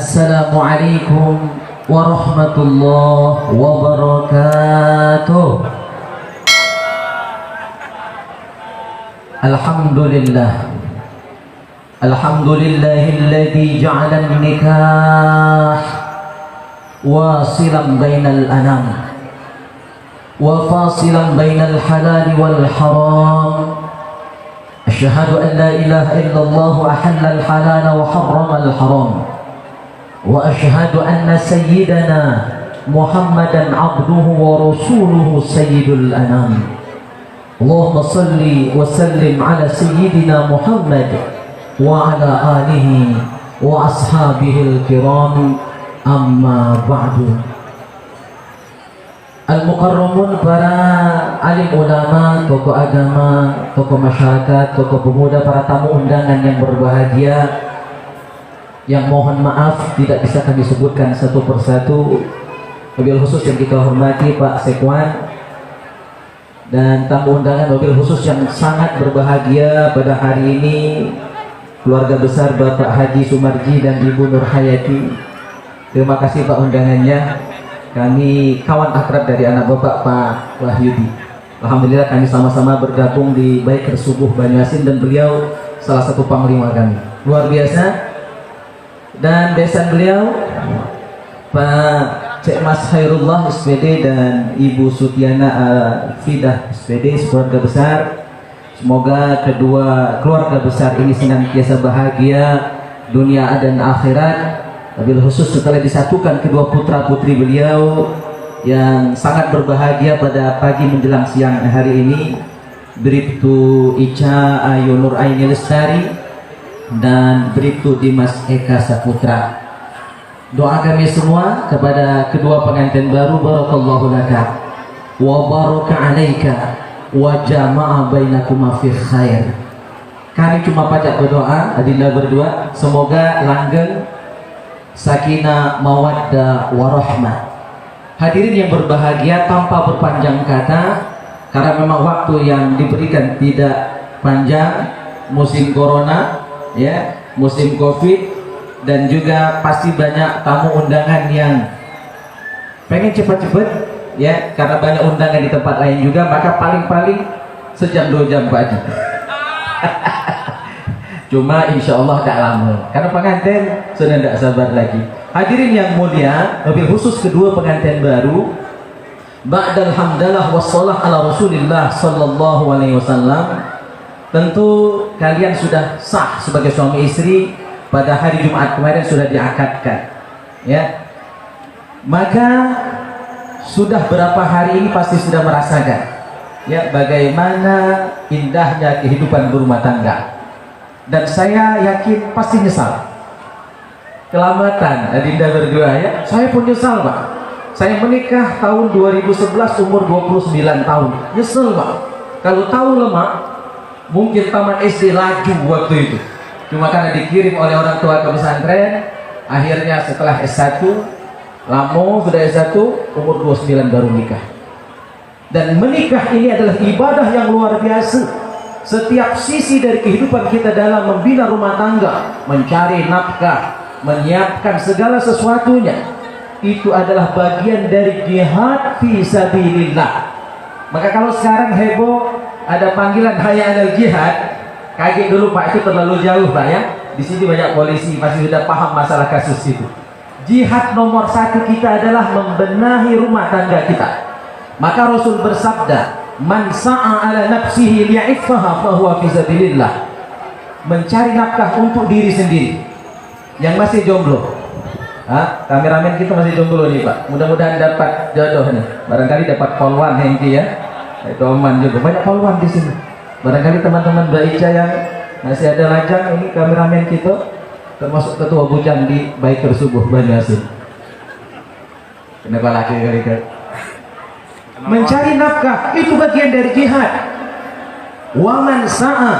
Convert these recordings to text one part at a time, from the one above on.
Assalamualaikum warahmatullahi wabarakatuh. Alhamdulillah. Alhamdulillahilladzi ja'ala an-nikah wasilan bainal anam wa fasilan bainal halal wal haram. Asyhadu an la ilaha illallah ahalla al-halal wa harrama al-haram. Wa asyhadu anna sayyidana Muhammadan abduhu wa rasuluhu sayyidul anam. Allahumma salli wa sallim ala sayyidina Muhammad wa ala alihi wa ashabihi al-kiram, amma ba'du. Al-mukarramun, para alim ulama, tokoh agama, tokoh masyarakat, tokoh pemuda, para tamu undangan yang berbahagia, yang mohon maaf tidak bisa kami sebutkan satu persatu. Wabil khusus yang kita hormati Pak Sekwan dan tamu undangan wabil khusus yang sangat berbahagia pada hari ini, keluarga besar Bapak Haji Sumarji dan Ibu Nur Hayati. Terima kasih Pak undangannya. Kami kawan akrab dari anak Bapak Pak Wahyudi. Alhamdulillah kami sama-sama bergabung di Baiker Subuh Banyuasin dan beliau salah satu panglima kami. Luar biasa. Dan besan beliau Pak Cek Mas Hairullah SPD dan Ibu Sutiana Fidah SPD, keluarga besar. Semoga kedua keluarga besar ini senantiasa bahagia dunia dan akhirat. Wabil khusus setelah disatukan kedua putra putri beliau yang sangat berbahagia pada pagi menjelang siang hari ini, Bribtu Ica Ayu Nur Aini Lestari dan Bribtu Dimas Eka Saputra. Doa kami semua kepada kedua pengantin baru, barakallahu laka wa baraka alaika wa jama'a bainakuma fi khair. Kami cuma pajak berdoa, adinda berdua, semoga langgeng sakinah mawaddah warahmah. Hadirin yang berbahagia, tanpa berpanjang kata, karena memang waktu yang diberikan tidak panjang, musim corona, ya, musim covid, dan juga pasti banyak tamu undangan yang pengen cepat-cepat, ya, karena banyak undangan di tempat lain juga, maka paling-paling sejam 2 jam Pak Haji. Cuma insya Allah tak lama, karena pengantin sudah tidak sabar lagi. Hadirin yang mulia, lebih khusus kedua pengantin baru, ba'dal hamdalah wassalah ala Rasulillah sallallahu alaihi wasallam. Tentu kalian sudah sah sebagai suami istri pada hari Jumat kemarin, sudah diakadkan, ya. Maka sudah berapa hari ini pasti sudah merasakan, ya, bagaimana indahnya kehidupan berumah tangga. Dan saya yakin pasti nyesal. Kelamatan adinda berdua, ya. Saya pun nyesal Pak. Saya menikah tahun 2011 umur 29 tahun. Nyesel Pak. Kalau tahu lemak, mungkin taman SD laju waktu itu. Cuma karena dikirim oleh orang tua ke pesantren, akhirnya setelah S1, lama sudah S1, umur 29 baru nikah. Dan menikah ini adalah ibadah yang luar biasa. Setiap sisi dari kehidupan kita dalam membina rumah tangga, mencari nafkah, menyiapkan segala sesuatunya, itu adalah bagian dari jihad fi sabilillah. Maka kalau sekarang heboh ada panggilan hayya 'alal jihad, kaget dulu Pak, itu terlalu jauh Pak, ya. Di sini banyak polisi masih sudah paham masalah kasus itu. Jihad nomor 1 kita adalah membenahi rumah tangga kita. Maka Rasul bersabda, man sa'a ala nafsihi li'iffaha fahuwa fi sabilillah. Mencari nafkah untuk diri sendiri. Yang masih jomblo, kameramen kita masih jomblo nih Pak, mudah-mudahan dapat jodoh nih. Barangkali dapat polwan Hengki, ya. Itu aman juga, banyak polwan di sini. Barangkali teman-teman Mbak Ica yang masih ada lajang, ini kameramen kita termasuk ketua bujang di Baiker Subuh Banyuasin. Kenapa laki kali-kali? Mencari nafkah itu bagian dari jihad. Wa man sa'a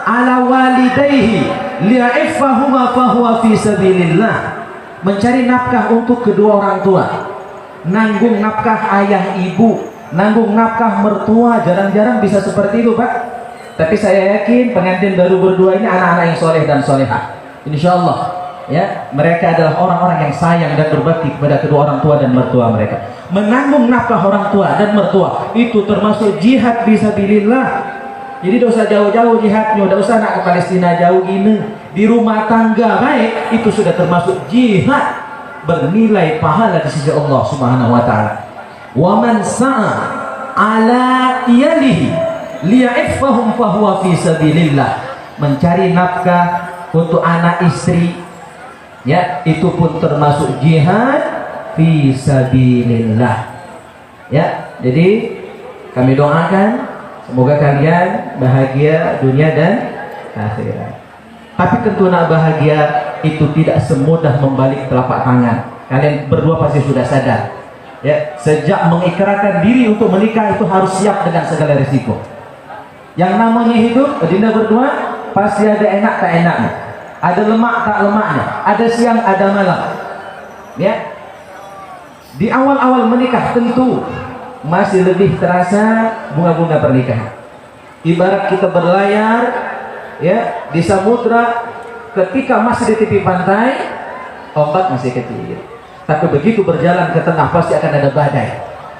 ala walidayhi li'affahuma fahuwa fi sabilillah. Mencari nafkah untuk kedua orang tua, nanggung nafkah ayah ibu, nanggung nafkah mertua, jarang-jarang bisa seperti itu Pak. Tapi saya yakin pengantin baru berdua ini anak-anak yang soleh dan solehah, insya Allah. Ya, mereka adalah orang-orang yang sayang dan berbakti kepada kedua orang tua dan mertua mereka. Menanggung nafkah orang tua dan mertua itu termasuk jihad fisabilillah. Jadi tidak usah jauh-jauh jihadnya, tidak usah nak ke Palestina jauh gini. Di rumah tangga baik itu sudah termasuk jihad, bernilai pahala di sisi Allah Subhanahu wa taala. Wa man sa'a ala iyalihi liya'ifahum fahuwa fi sabilillah. Mencari nafkah untuk anak istri, ya, itu pun termasuk jihad fi sabilillah. Ya, jadi kami doakan semoga kalian bahagia dunia dan akhirat. Tapi tentu nak bahagia itu tidak semudah membalik telapak tangan. Kalian berdua pasti sudah sadar. Ya, sejak mengikrarkan diri untuk menikah itu harus siap dengan segala risiko. Yang namanya hidup, dinda berdua pasti ada enak tak enaknya, ada lemak tak lemaknya, ada siang ada malam. Ya, di awal-awal menikah tentu masih lebih terasa bunga-bunga pernikahan. Ibarat kita berlayar, ya, di samudra, ketika masih di tepi pantai, ombak masih kecil. Tapi begitu berjalan ke tengah pasti akan ada badai.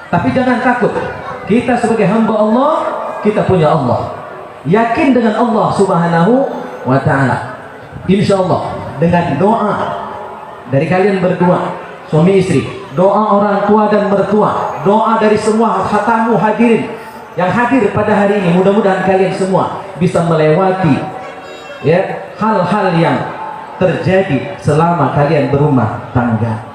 Tapi jangan takut. Kita sebagai hamba Allah, kita punya Allah. Yakin dengan Allah Subhanahu wa taala. Insyaallah dengan doa dari kalian berdua, suami istri, doa orang tua dan mertua, doa dari semua tamu hadirin yang hadir pada hari ini, mudah-mudahan kalian semua bisa melewati, ya, hal-hal yang terjadi selama kalian berumah tangga.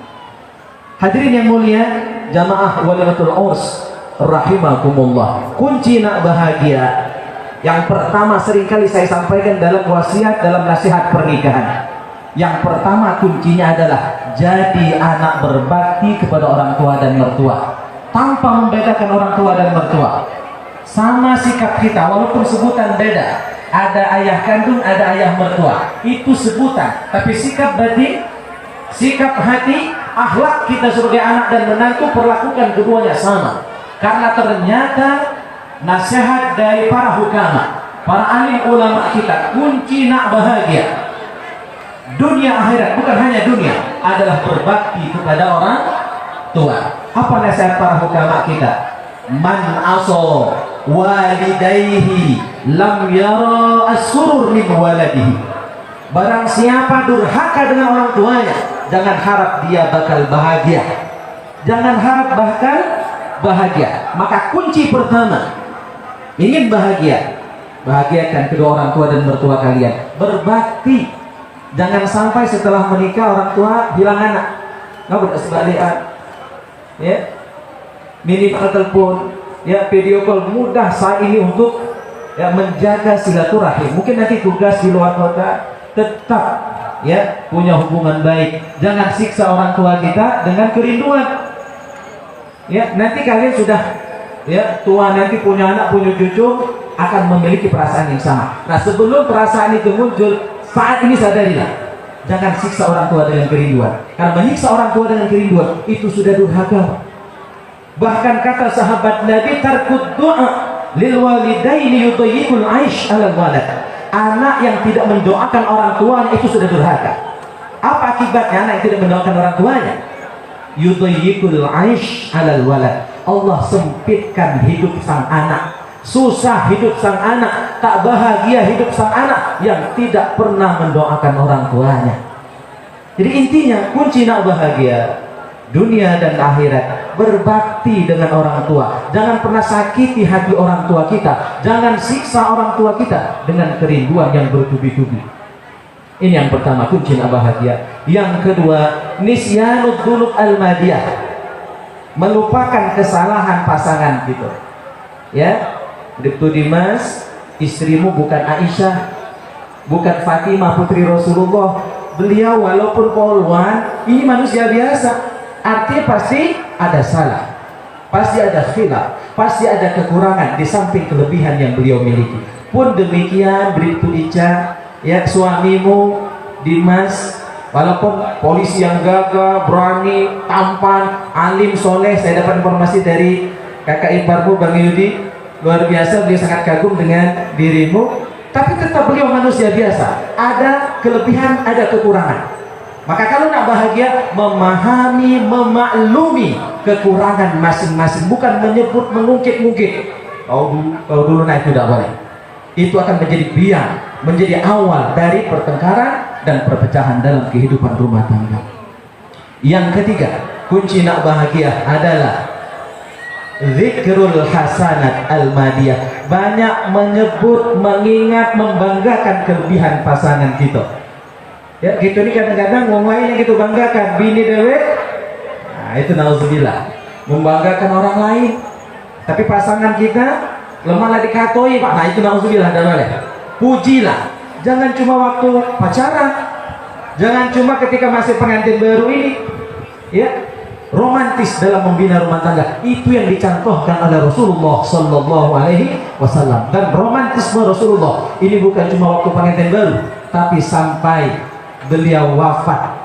Hadirin yang mulia, jamaah walimatul urs rahimakumullah. Kunci nak bahagia yang pertama seringkali saya sampaikan dalam wasiat, dalam nasihat pernikahan. Yang pertama kuncinya adalah jadi anak berbakti kepada orang tua dan mertua, tanpa membedakan orang tua dan mertua. Sama sikap kita walaupun sebutan beda, ada ayah kandung, ada ayah mertua, itu sebutan, tapi sikap batin, sikap hati, akhlak kita sebagai anak dan menantu perlakukan keduanya sama. Karena ternyata nasihat dari para hukama, para alim ulama kita, kunci nak bahagia dunia akhirat, bukan hanya dunia, adalah berbakti kepada orang tua. Apa nasihat para hukama kita? Man aso walidayhi lam yara as-surur min waladihi. Barang siapa durhaka dengan orang tuanya, jangan harap dia bakal bahagia. Jangan harap bakal bahagia. Maka kunci pertama, ingin bahagia, bahagiakan kedua orang tua dan mertua kalian. Berbakti. Jangan sampai setelah menikah orang tua hilang anak. Nggak boleh sebalikan. Ya, minimal telepon, ya, video call mudah saat ini untuk, ya, menjaga silaturahim. Mungkin nanti tugas di luar kota, tetap, ya, punya hubungan baik. Jangan siksa orang tua kita dengan kerinduan. Ya, nanti kalian sudah, ya, tua, nanti punya anak, punya cucu, akan memiliki perasaan yang sama. Nah, sebelum perasaan itu muncul, saat ini sadarilah, jangan siksa orang tua dengan kerinduan. Karena menyiksa orang tua dengan kerinduan itu sudah durhaka. Bahkan kata sahabat Nabi, tarkud doa lil walidaini yudayyiqul aish 'alal walad. Anak yang tidak mendoakan orang tuanya itu sudah durhaka. Apa akibatnya anak yang tidak mendoakan orang tuanya? Yudayyiqul aish 'alal walad. Allah sempitkan hidup sang anak. Susah hidup sang anak, tak bahagia hidup sang anak yang tidak pernah mendoakan orang tuanya. Jadi intinya kunci nak bahagia dunia dan akhirat, berbakti dengan orang tua. Jangan pernah sakiti hati orang tua kita, jangan siksa orang tua kita dengan kerinduan yang bertubi-tubi. Ini yang pertama, kunci nak bahagia. Yang kedua, nisyanud dzunub al-madiyah, melupakan kesalahan pasangan gitu. Ya, Dr. Dimas, istrimu bukan Aisyah, bukan Fatimah putri Rasulullah. Beliau walaupun poluan, ini manusia biasa. Artinya pasti ada salah, pasti ada khilaf, pasti ada kekurangan di samping kelebihan yang beliau miliki. Pun demikian Bribtu Ica, ya, suamimu Dimas, walaupun polisi yang gagah, berani, tampan, alim, soleh. Saya dapat informasi dari kakak iparmu Bang Yudi, luar biasa, beliau sangat kagum dengan dirimu, tapi tetap beliau manusia biasa, ada kelebihan, ada kekurangan. Maka kalau nak bahagia, memahami, memaklumi kekurangan masing-masing, bukan menyebut mengungkit-ungkit. Kau dulu naik tidak boleh. Itu akan menjadi biang, menjadi awal dari pertengkaran dan perpecahan dalam kehidupan rumah tangga. Yang ketiga, kunci nak bahagia adalah zikrul hasanat al-madiyah. Banyak menyebut, mengingat, membanggakan kelebihan pasangan kita. Ya, gitu nih kadang-kadang wong lain yang gitu banggakan bini dewek. Nah, itu nauzubillah. Membanggakan orang lain. Tapi pasangan kita lemah lah dikatoi, Pak. Nah, itu nauzubillah dan boleh. Pujilah. Jangan cuma waktu pacaran. Jangan cuma ketika masih pengantin baru ini. Ya. Romantis dalam membina rumah tangga. Itu yang dicontohkan oleh Rasulullah sallallahu alaihi wasallam. Dan romantisme Rasulullah ini bukan cuma waktu pengantin baru, tapi sampai beliau wafat.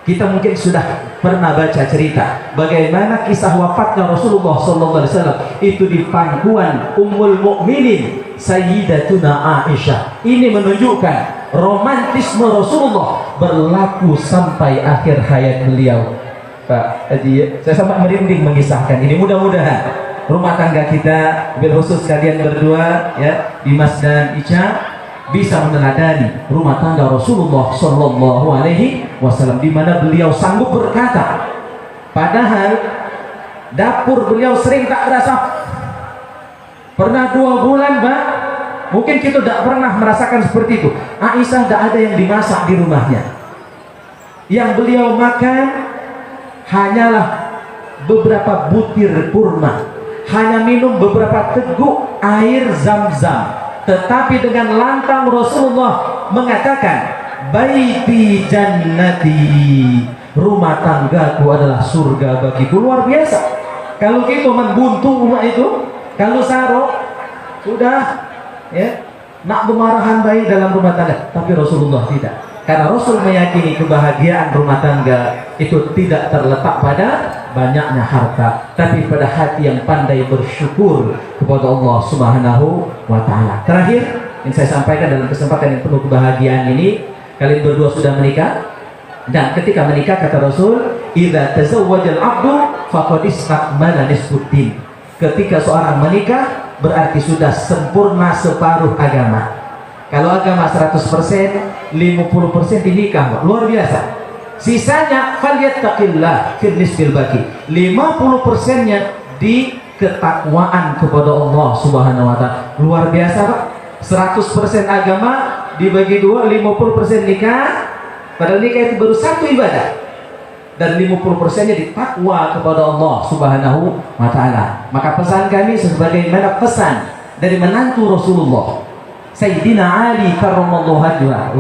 Kita mungkin sudah pernah baca cerita bagaimana kisah wafatnya Rasulullah SAW itu di pangkuan Ummul Mukminin Sayyidatuna Aisyah. Ini menunjukkan romantisme Rasulullah berlaku sampai akhir hayat beliau. Pak Haji, saya sangat merinding mengisahkan ini. Mudah-mudahan rumah tangga kita, bil khusus kalian berdua ya, Dimas dan Ica, bisa meneladani rumah tangga Rasulullah Sallallahu Alaihi Wasallam, di mana beliau sanggup berkata, padahal dapur beliau sering tak berasa. Pernah 2 bulan, Pak, mungkin kita tidak pernah merasakan seperti itu. Aisyah tidak ada yang dimasak di rumahnya. Yang beliau makan hanyalah beberapa butir kurma, hanya minum beberapa teguk air zam-zam. Tetapi dengan lantang Rasulullah mengatakan, baiti jannati, rumah tanggaku adalah surga bagiku. Luar biasa. Kalau kita membuntu rumah itu, kalau saro sudah ya nak bermarahan baik dalam rumah tangga. Tapi Rasulullah tidak, karena Rasul meyakini kebahagiaan rumah tangga itu tidak terletak pada banyaknya harta, tapi pada hati yang pandai bersyukur kepada Allah Subhanahu wa Ta'ala. Terakhir yang saya sampaikan dalam kesempatan yang penuh kebahagiaan ini, kalian berdua sudah menikah, dan ketika menikah kata Rasul, idza tazawwajal 'abdu faqad istakmala nisfuddin. Ketika seorang menikah berarti sudah sempurna separuh agama. Kalau agama 100%, 50% dinikah, luar biasa. Sisanya falyattaqillah fil nisfil baqi. 50%-nya di ketakwaan kepada Allah Subhanahu wa Ta'ala. Luar biasa, Pak. 100% agama dibagi 2, 50% nikah. Padahal nikah itu baru satu ibadah. Dan 50%-nya di takwa kepada Allah Subhanahu wa Ta'ala. Maka pesan kami sebagaimana pesan dari menantu Rasulullah Sayyidina Ali karramallahu wajhah,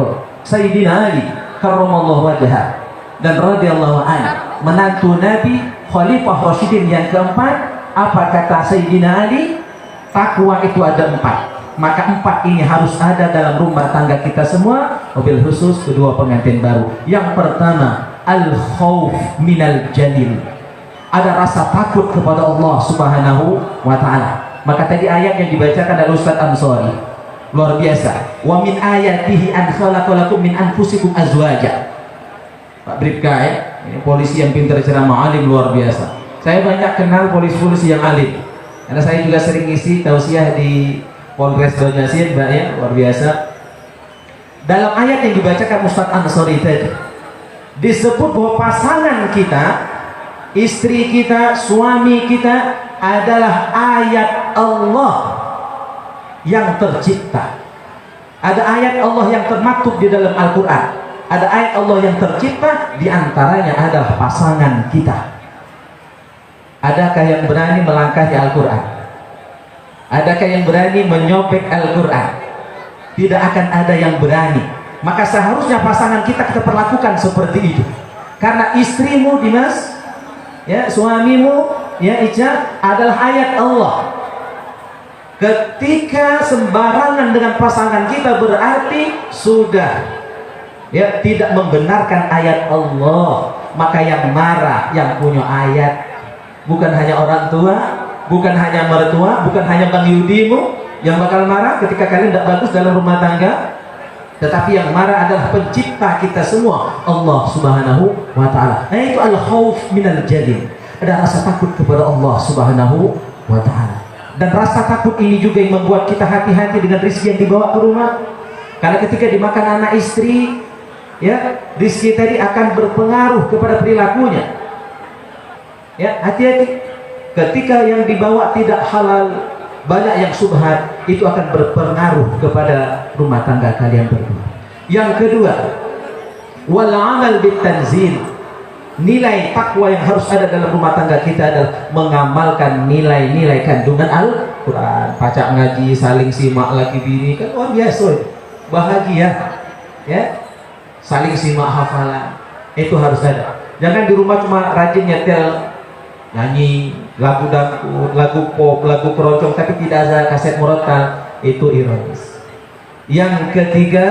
Sayyidina Ali karramallahu wajhah dan radhiyallahu anhu, menantu Nabi Khalifah Rasyidin yang keempat. Apa kata Sayyidina Ali? Takwa itu ada 4. Maka 4 ini harus ada dalam rumah tangga kita semua, mobil khusus kedua pengantin baru. Yang pertama, al-khauf minal jalil. Ada rasa takut kepada Allah Subhanahu wa Ta'ala. Maka tadi ayat yang dibacakan oleh Ustaz Ansori luar biasa. Wa min ayatihi an khalaqalakum min anfusikum azwaja. Pak Bribka ya, ini polisi yang pintar ceramah, alim luar biasa. Saya banyak kenal polisi-polisi yang alim, karena saya juga sering isi tausiah di Polres Banjarmasin, Mbak ya, luar biasa. Dalam ayat yang dibacakan Ustaz Ansori tadi disebut bahwa pasangan kita, istri kita, suami kita adalah ayat Allah yang tercipta. Ada ayat Allah yang termaktub di dalam Al-Quran. Ada ayat Allah yang tercipta, diantaranya adalah pasangan kita. Adakah yang berani melangkahi Al-Quran? Adakah yang berani menyobek Al-Quran? Tidak akan ada yang berani. Maka seharusnya pasangan kita perlakukan seperti itu. Karena istrimu Dimas, ya, suamimu ya Ica adalah ayat Allah. Ketika sembarangan dengan pasangan kita berarti sudah ya tidak membenarkan ayat Allah. Maka yang marah yang punya ayat bukan hanya orang tua, bukan hanya mertua, bukan hanya Bang Yudimu yang bakal marah ketika kalian tidak bagus dalam rumah tangga. tetapi yang marah adalah pencipta kita semua, Allah Subhanahu wa Ta'ala. Nah, itu al-khauf minal jalil, ada rasa takut kepada Allah Subhanahu wa Ta'ala. Dan rasa takut ini juga yang membuat kita hati-hati dengan rezeki yang dibawa ke rumah, karena ketika dimakan anak istri, ya, rezeki tadi akan berpengaruh kepada perilakunya. Ya, hati-hati. Ketika yang dibawa tidak halal, banyak yang subhat, itu akan berpengaruh kepada rumah tangga kalian berdua. Yang kedua, wal amal bitanzil. Nilai takwa yang harus ada dalam rumah tangga kita adalah mengamalkan nilai-nilai kandungan Al-Quran. Pacak ngaji, saling simak laki bini, kan luar biasa, bahagia, ya, saling simak hafalan, itu harus ada. Jangan di rumah cuma rajin nyetel nyanyi lagu dangdut, lagu pop, lagu keroncong, tapi tidak ada kaset murotal, itu ironis. Yang ketiga,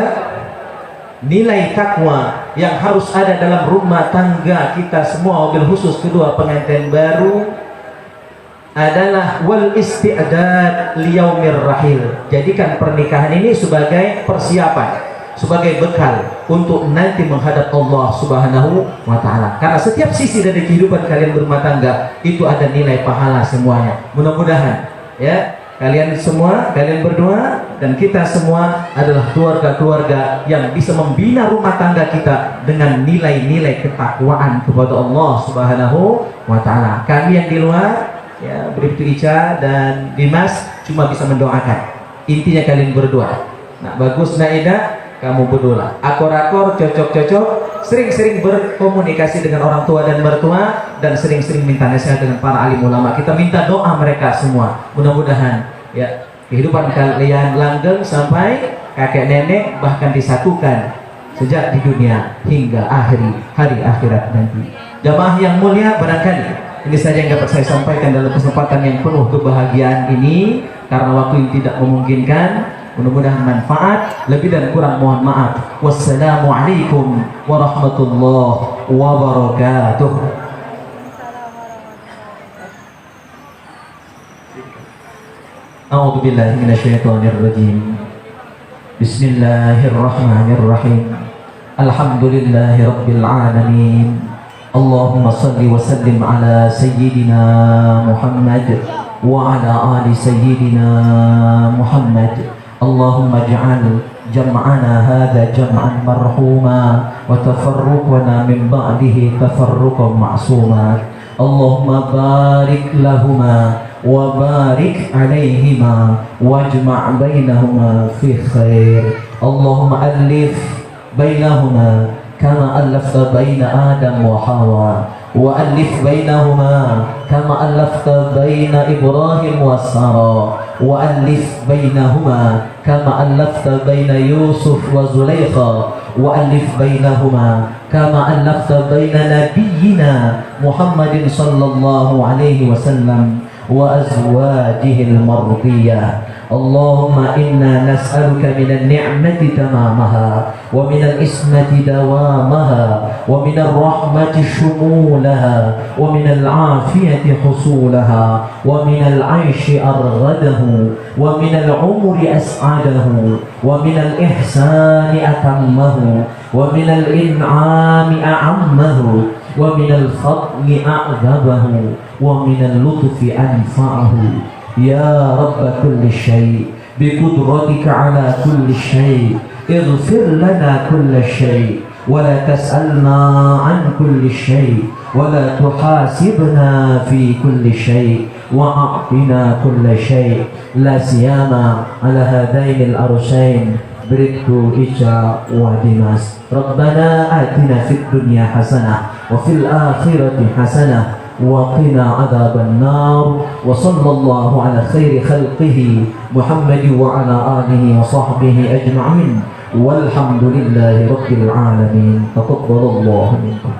nilai takwa yang harus ada dalam rumah tangga kita semua, wabil khusus kedua pengantin baru, adalah wal isti'dad liyaumir rahil. Jadikan pernikahan ini sebagai persiapan, sebagai bekal untuk nanti menghadap Allah Subhanahu wa Ta'ala. Karena setiap sisi dari kehidupan kalian berumah tangga itu ada nilai pahala semuanya. Mudah-mudahan, ya, kalian semua, kalian berdua dan kita semua adalah keluarga-keluarga yang bisa membina rumah tangga kita dengan nilai-nilai ketakwaan kepada Allah Subhanahu wa Ta'ala. Kami yang di luar, ya, Bribtu Ica dan Dimas cuma bisa mendoakan. Intinya kalian berdua. Nah, bagus Naida, kamu berdua. Akor-akor, cocok-cocok, sering-sering berkomunikasi dengan orang tua dan mertua, dan sering-sering minta nasihat dengan para alim ulama. Kita minta doa mereka semua. Mudah-mudahan, ya, kehidupan kalian langgeng sampai kakek nenek, bahkan disatukan sejak di dunia hingga hari akhirat nanti. Jamaah yang mulia, barangkali ini saja yang dapat saya sampaikan dalam kesempatan yang penuh kebahagiaan ini, karena waktu yang tidak memungkinkan. Mudah-mudahan manfaat, lebih dan kurang mohon maaf. Wassalamualaikum warahmatullahi wabarakatuh. A'udzu billahi minasyaitonir rajim. Bismillahirrahmanirrahim. Alhamdulillahi rabbil alamin. Allahumma shalli wa sallim ala sayyidina Muhammad wa ala ali sayyidina Muhammad. اللهم اجعل جمعنا هذا جمعا مرحوما وتفرقنا من بعده تفرقا معصوما. اللهم بارك لهما وبارك عليهما واجمع بينهما في خير. اللهم ألف بينهما كما ألفت بين آدم وحواء، وألف بينهما كما ألفت بين إبراهيم وسارة، وألف بينهما كما ألفت بين يوسف وزليخا، وألف بينهما كما ألفت بين نبينا محمد صلى الله عليه وسلم وأزواجه المرضية. اللهم إنا نسألك من النعمة تمامها، ومن الإسمة دوامها، ومن الرحمة شمولها، ومن العافية حصولها، ومن العيش أرغده، ومن العمر أسعده، ومن الإحسان أتمه، ومن الإنعام أعمه، ومن الفضل أعذبه، ومن اللطف أنفعه. يا رب كل شيء بقدرتك على كل شيء اغفر لنا كل شيء ولا تسألنا عن كل شيء ولا تحاسبنا في كل شيء وأعطنا كل شيء، لا سيما على هذين الأرشين Bribtu Ica wa Dimas. Rabbana atina fid dunya hasanah wa fil akhirati hasanah wa qina adzaban nar. Wa sallallahu ala khairi khalqihi Muhammad wa ala alihi wa sahbihi ajma'in. Walhamdulillahi rabbil alamin. Taqabbalallahu minkum.